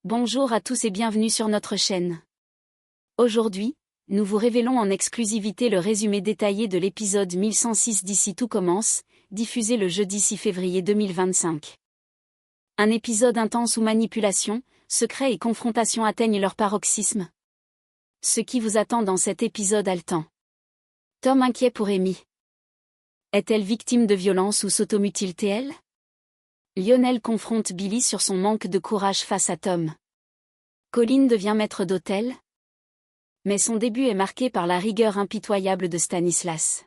Bonjour à tous et bienvenue sur notre chaîne. Aujourd'hui, nous vous révélons en exclusivité le résumé détaillé de l'épisode 1106 d'Ici tout commence, diffusé le jeudi 6 février 2025. Un épisode intense où manipulation, secrets et confrontation atteignent leur paroxysme. Ce qui vous attend dans cet épisode haletant. Tom inquiet pour Amy. Est-elle victime de violence ou s'automutile-t-elle? Lionel confronte Billy sur son manque de courage face à Tom. Colin devient maître d'hôtel. Mais son début est marqué par la rigueur impitoyable de Stanislas.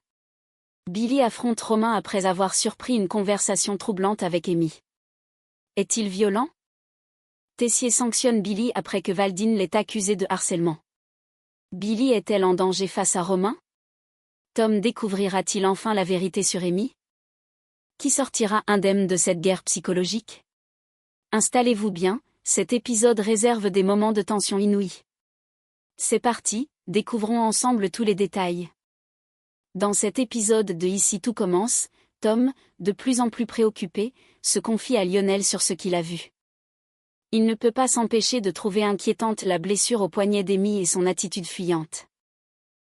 Billy affronte Romain après avoir surpris une conversation troublante avec Amy. Est-il violent? Tessier sanctionne Billy après que Valdine l'ait accusé de harcèlement. Billy est-elle en danger face à Romain? Tom découvrira-t-il enfin la vérité sur Amy? Qui sortira indemne de cette guerre psychologique? Installez-vous bien, cet épisode réserve des moments de tension inouïs. C'est parti, découvrons ensemble tous les détails. Dans cet épisode de Ici tout commence, Tom, de plus en plus préoccupé, se confie à Lionel sur ce qu'il a vu. Il ne peut pas s'empêcher de trouver inquiétante la blessure au poignet d'Amy et son attitude fuyante.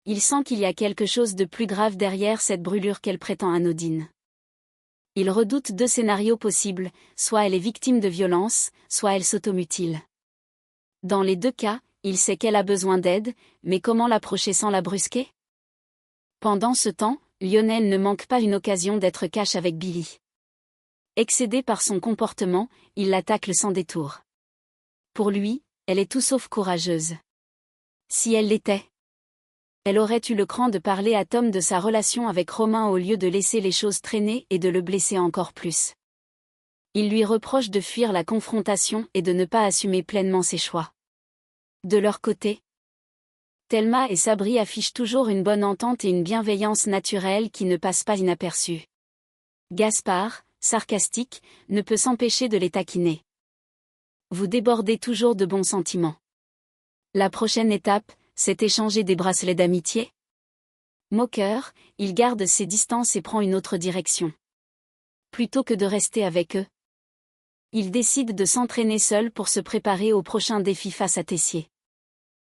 Il sent qu'il y a quelque chose de plus grave derrière cette brûlure qu'elle prétend anodine. Il redoute deux scénarios possibles, soit elle est victime de violence, soit elle s'automutile. Dans les deux cas, il sait qu'elle a besoin d'aide, mais comment l'approcher sans la brusquer? Pendant ce temps, Lionel ne manque pas une occasion d'être cash avec Billy. Excédé par son comportement, il l'attaque sans détour. Pour lui, elle est tout sauf courageuse. Si elle l'était, elle aurait eu le cran de parler à Tom de sa relation avec Romain au lieu de laisser les choses traîner et de le blesser encore plus. Il lui reproche de fuir la confrontation et de ne pas assumer pleinement ses choix. De leur côté, Thelma et Sabri affichent toujours une bonne entente et une bienveillance naturelle qui ne passe pas inaperçue. Gaspard, sarcastique, ne peut s'empêcher de les taquiner. Vous débordez toujours de bons sentiments. La prochaine étape, c'est échanger des bracelets d'amitié? Moqueur, il garde ses distances et prend une autre direction. Plutôt que de rester avec eux, il décide de s'entraîner seul pour se préparer au prochain défi face à Tessier.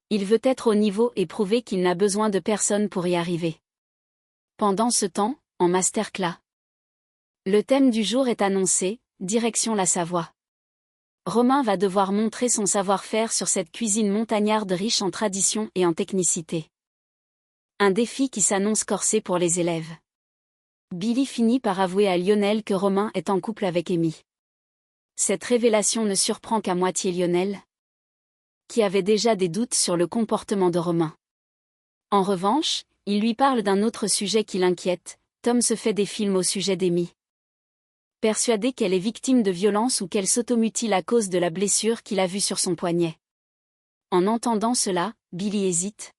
Il veut être au niveau et prouver qu'il n'a besoin de personne pour y arriver. Pendant ce temps, en masterclass, le thème du jour est annoncé, direction la Savoie. Romain va devoir montrer son savoir-faire sur cette cuisine montagnarde riche en tradition et en technicité. Un défi qui s'annonce corsé pour les élèves. Billy finit par avouer à Lionel que Romain est en couple avec Amy. Cette révélation ne surprend qu'à moitié Lionel, qui avait déjà des doutes sur le comportement de Romain. En revanche, il lui parle d'un autre sujet qui l'inquiète, Tom se fait des films au sujet d'Amy. Persuadé qu'elle est victime de violence ou qu'elle s'automutile à cause de la blessure qu'il a vue sur son poignet. En entendant cela, Billy hésite.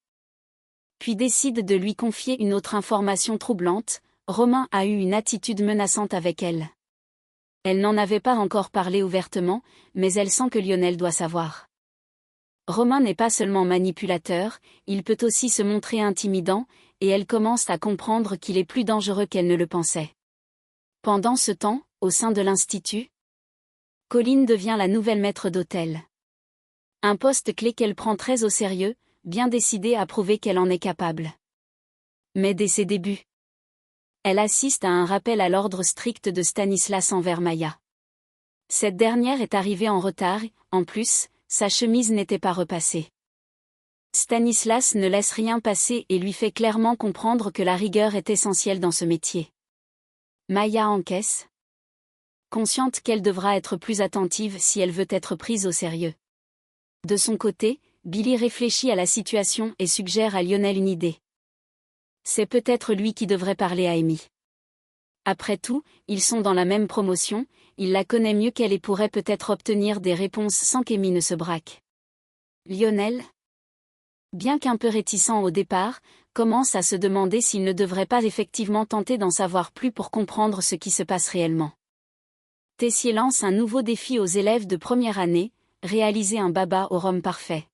Puis décide de lui confier une autre information troublante, Romain a eu une attitude menaçante avec elle. Elle n'en avait pas encore parlé ouvertement, mais elle sent que Lionel doit savoir. Romain n'est pas seulement manipulateur, il peut aussi se montrer intimidant, et elle commence à comprendre qu'il est plus dangereux qu'elle ne le pensait. Pendant ce temps, au sein de l'Institut, Colin devient la nouvelle maître d'hôtel. Un poste clé qu'elle prend très au sérieux, bien décidée à prouver qu'elle en est capable. Mais dès ses débuts, elle assiste à un rappel à l'ordre strict de Stanislas envers Maya. Cette dernière est arrivée en retard, en plus, sa chemise n'était pas repassée. Stanislas ne laisse rien passer et lui fait clairement comprendre que la rigueur est essentielle dans ce métier. Maya encaisse, consciente qu'elle devra être plus attentive si elle veut être prise au sérieux. De son côté, Billy réfléchit à la situation et suggère à Lionel une idée. C'est peut-être lui qui devrait parler à Amy. Après tout, ils sont dans la même promotion, il la connaît mieux qu'elle et pourrait peut-être obtenir des réponses sans qu'Amy ne se braque. Lionel, bien qu'un peu réticent au départ, commence à se demander s'il ne devrait pas effectivement tenter d'en savoir plus pour comprendre ce qui se passe réellement. Tessier lance un nouveau défi aux élèves de première année, réaliser un baba au rhum parfait.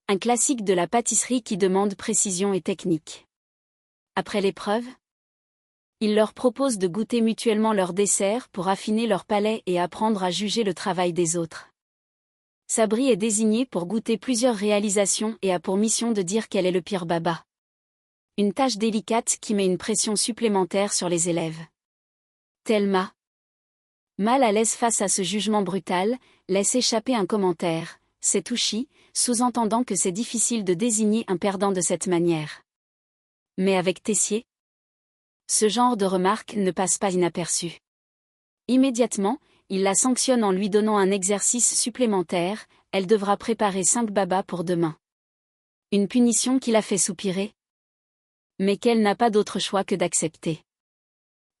Un classique de la pâtisserie qui demande précision et technique. Après l'épreuve, il leur propose de goûter mutuellement leur dessert pour affiner leur palais et apprendre à juger le travail des autres. Sabri est désignée pour goûter plusieurs réalisations et a pour mission de dire qu'elle est le pire baba. Une tâche délicate qui met une pression supplémentaire sur les élèves. Thelma, mal à l'aise face à ce jugement brutal, laisse échapper un commentaire. C'est touchy, sous-entendant que c'est difficile de désigner un perdant de cette manière. Mais avec Tessier, ce genre de remarque ne passe pas inaperçu. Immédiatement, il la sanctionne en lui donnant un exercice supplémentaire, elle devra préparer 5 babas pour demain. Une punition qui la fait soupirer, mais qu'elle n'a pas d'autre choix que d'accepter.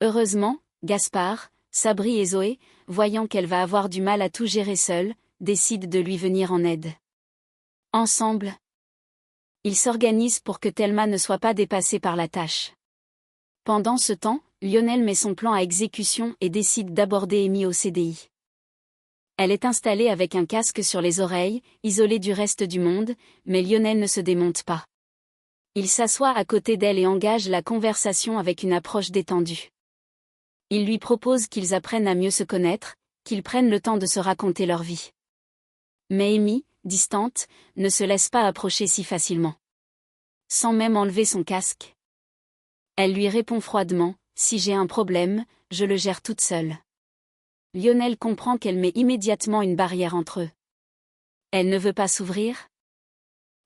Heureusement, Gaspard, Sabri et Zoé, voyant qu'elle va avoir du mal à tout gérer seule, décident de lui venir en aide. Ensemble, ils s'organisent pour que Thelma ne soit pas dépassée par la tâche. Pendant ce temps, Lionel met son plan à exécution et décide d'aborder Amy au CDI. Elle est installée avec un casque sur les oreilles, isolée du reste du monde, mais Lionel ne se démonte pas. Il s'assoit à côté d'elle et engage la conversation avec une approche détendue. Il lui propose qu'ils apprennent à mieux se connaître, qu'ils prennent le temps de se raconter leur vie. Mais Amy, distante, ne se laisse pas approcher si facilement. Sans même enlever son casque. Elle lui répond froidement, « Si j'ai un problème, je le gère toute seule. » Lionel comprend qu'elle met immédiatement une barrière entre eux. Elle ne veut pas s'ouvrir,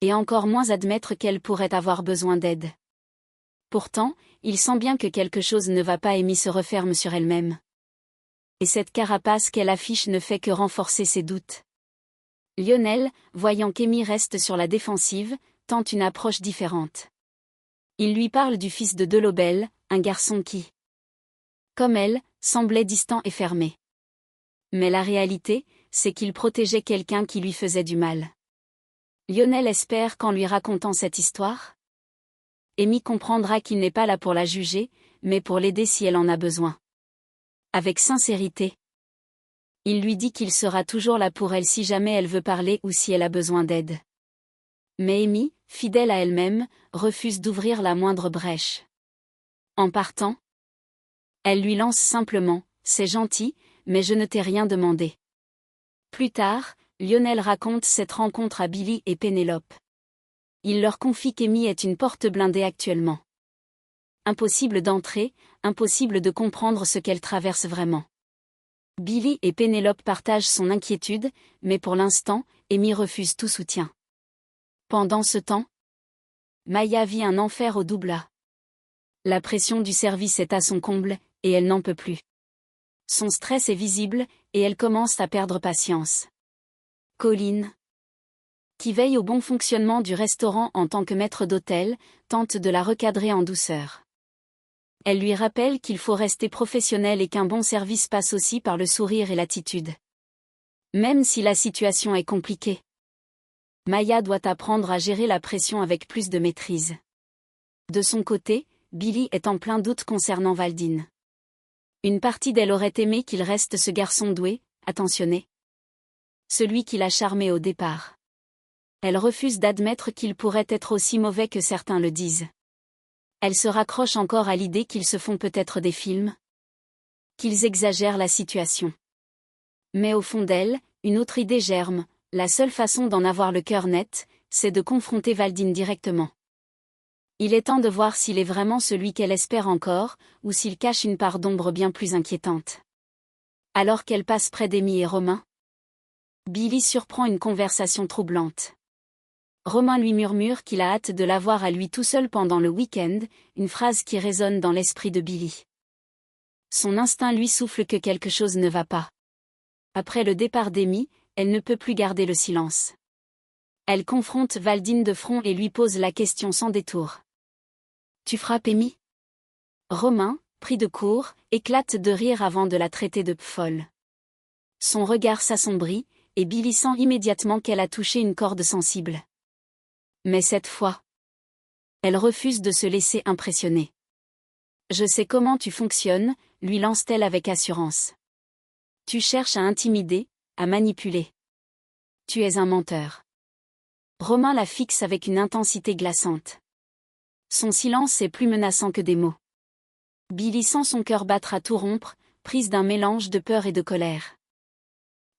et encore moins admettre qu'elle pourrait avoir besoin d'aide. Pourtant, il sent bien que quelque chose ne va pas et Amy se referme sur elle-même. Et cette carapace qu'elle affiche ne fait que renforcer ses doutes. Lionel, voyant qu'Amy reste sur la défensive, tente une approche différente. Il lui parle du fils de Delobel, un garçon qui, comme elle, semblait distant et fermé. Mais la réalité, c'est qu'il protégeait quelqu'un qui lui faisait du mal. Lionel espère qu'en lui racontant cette histoire, Amy comprendra qu'il n'est pas là pour la juger, mais pour l'aider si elle en a besoin. Avec sincérité, il lui dit qu'il sera toujours là pour elle si jamais elle veut parler ou si elle a besoin d'aide. Mais Amy, fidèle à elle-même, refuse d'ouvrir la moindre brèche. En partant, elle lui lance simplement, « C'est gentil, mais je ne t'ai rien demandé. » Plus tard, Lionel raconte cette rencontre à Billy et Pénélope. Il leur confie qu'Amy est une porte blindée actuellement. Impossible d'entrer, impossible de comprendre ce qu'elle traverse vraiment. Billy et Pénélope partagent son inquiétude, mais pour l'instant, Amy refuse tout soutien. Pendant ce temps, Maya vit un enfer au double A. La pression du service est à son comble, et elle n'en peut plus. Son stress est visible, et elle commence à perdre patience. Colline, qui veille au bon fonctionnement du restaurant en tant que maître d'hôtel, tente de la recadrer en douceur. Elle lui rappelle qu'il faut rester professionnel et qu'un bon service passe aussi par le sourire et l'attitude. Même si la situation est compliquée, Maya doit apprendre à gérer la pression avec plus de maîtrise. De son côté, Billy est en plein doute concernant Valdine. Une partie d'elle aurait aimé qu'il reste ce garçon doué, attentionné. Celui qui l'a charmé au départ. Elle refuse d'admettre qu'il pourrait être aussi mauvais que certains le disent. Elle se raccroche encore à l'idée qu'ils se font peut-être des films, qu'ils exagèrent la situation. Mais au fond d'elle, une autre idée germe, la seule façon d'en avoir le cœur net, c'est de confronter Valdine directement. Il est temps de voir s'il est vraiment celui qu'elle espère encore, ou s'il cache une part d'ombre bien plus inquiétante. Alors qu'elle passe près d'Amy et Romain, Billy surprend une conversation troublante. Romain lui murmure qu'il a hâte de l'avoir à lui tout seul pendant le week-end, une phrase qui résonne dans l'esprit de Billy. Son instinct lui souffle que quelque chose ne va pas. Après le départ d'Amy, elle ne peut plus garder le silence. Elle confronte Valdine de front et lui pose la question sans détour. « Tu frappes Amy ?» Romain, pris de court, éclate de rire avant de la traiter de folle. Son regard s'assombrit, et Billy sent immédiatement qu'elle a touché une corde sensible. Mais cette fois, elle refuse de se laisser impressionner. « Je sais comment tu fonctionnes », lui lance-t-elle avec assurance. « Tu cherches à intimider, à manipuler. Tu es un menteur. » Romain la fixe avec une intensité glaçante. Son silence est plus menaçant que des mots. Billy sent son cœur battre à tout rompre, prise d'un mélange de peur et de colère.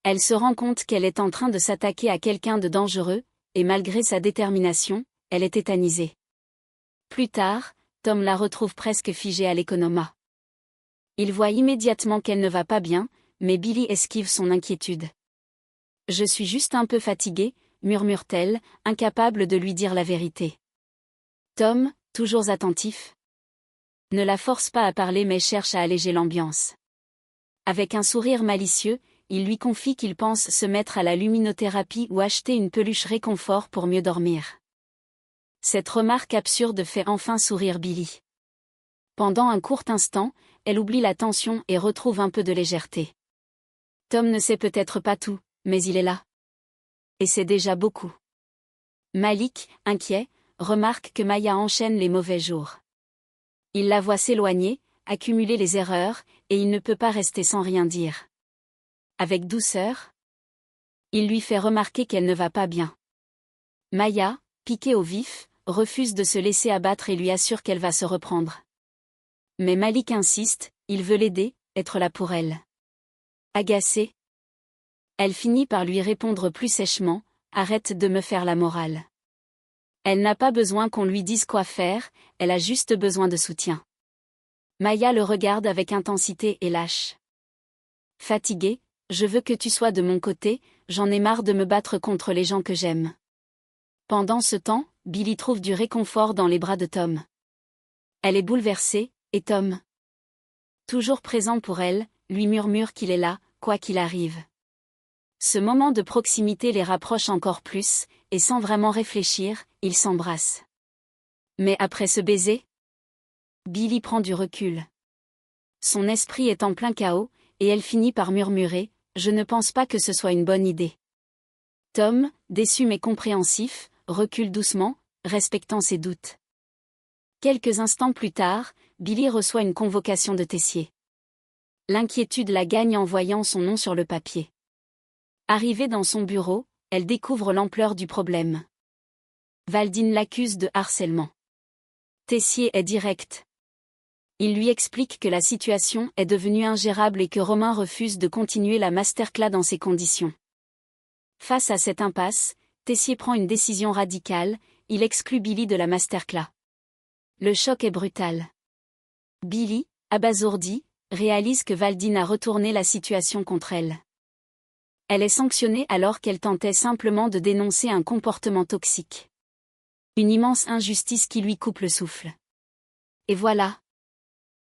Elle se rend compte qu'elle est en train de s'attaquer à quelqu'un de dangereux, et malgré sa détermination, elle est tétanisée. Plus tard, Tom la retrouve presque figée à l'économa. Il voit immédiatement qu'elle ne va pas bien, mais Billy esquive son inquiétude. « Je suis juste un peu fatiguée », murmure-t-elle, incapable de lui dire la vérité. Tom, toujours attentif, ne la force pas à parler mais cherche à alléger l'ambiance. Avec un sourire malicieux, il lui confie qu'il pense se mettre à la luminothérapie ou acheter une peluche réconfort pour mieux dormir. Cette remarque absurde fait enfin sourire Billy. Pendant un court instant, elle oublie la tension et retrouve un peu de légèreté. Tom ne sait peut-être pas tout, mais il est là. Et c'est déjà beaucoup. Malik, inquiet, remarque que Maya enchaîne les mauvais jours. Il la voit s'éloigner, accumuler les erreurs, et il ne peut pas rester sans rien dire. Avec douceur, il lui fait remarquer qu'elle ne va pas bien. Maya, piquée au vif, refuse de se laisser abattre et lui assure qu'elle va se reprendre. Mais Malik insiste, il veut l'aider, être là pour elle. Agacée, elle finit par lui répondre plus sèchement, « Arrête de me faire la morale. » Elle n'a pas besoin qu'on lui dise quoi faire, elle a juste besoin de soutien. Maya le regarde avec intensité et lâche. Fatiguée, je veux que tu sois de mon côté, j'en ai marre de me battre contre les gens que j'aime. Pendant ce temps, Billy trouve du réconfort dans les bras de Tom. Elle est bouleversée, et Tom, toujours présent pour elle, lui murmure qu'il est là, quoi qu'il arrive. Ce moment de proximité les rapproche encore plus, et sans vraiment réfléchir, ils s'embrassent. Mais après ce baiser, Billy prend du recul. Son esprit est en plein chaos, et elle finit par murmurer, « Je ne pense pas que ce soit une bonne idée. » Tom, déçu mais compréhensif, recule doucement, respectant ses doutes. Quelques instants plus tard, Billy reçoit une convocation de Tessier. L'inquiétude la gagne en voyant son nom sur le papier. Arrivée dans son bureau, elle découvre l'ampleur du problème. Valdine l'accuse de harcèlement. Tessier est direct. Il lui explique que la situation est devenue ingérable et que Romain refuse de continuer la masterclass dans ces conditions. Face à cette impasse, Tessier prend une décision radicale, il exclut Billy de la masterclass. Le choc est brutal. Billy, abasourdi, réalise que Valdine a retourné la situation contre elle. Elle est sanctionnée alors qu'elle tentait simplement de dénoncer un comportement toxique. Une immense injustice qui lui coupe le souffle. Et voilà.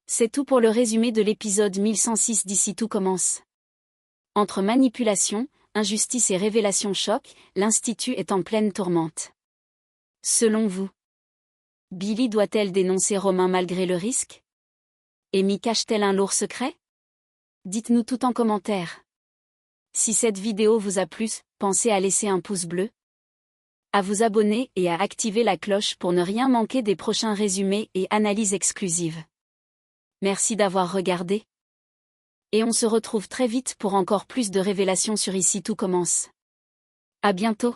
C'est tout pour le résumé de l'épisode 1106 d'Ici tout commence. Entre manipulation, injustice et révélation choc, l'Institut est en pleine tourmente. Selon vous, Billy doit-elle dénoncer Romain malgré le risque? Amy cache-t-elle un lourd secret? Dites-nous tout en commentaire. Si cette vidéo vous a plu, pensez à laisser un pouce bleu, à vous abonner et à activer la cloche pour ne rien manquer des prochains résumés et analyses exclusives. Merci d'avoir regardé. Et on se retrouve très vite pour encore plus de révélations sur Ici tout commence. À bientôt.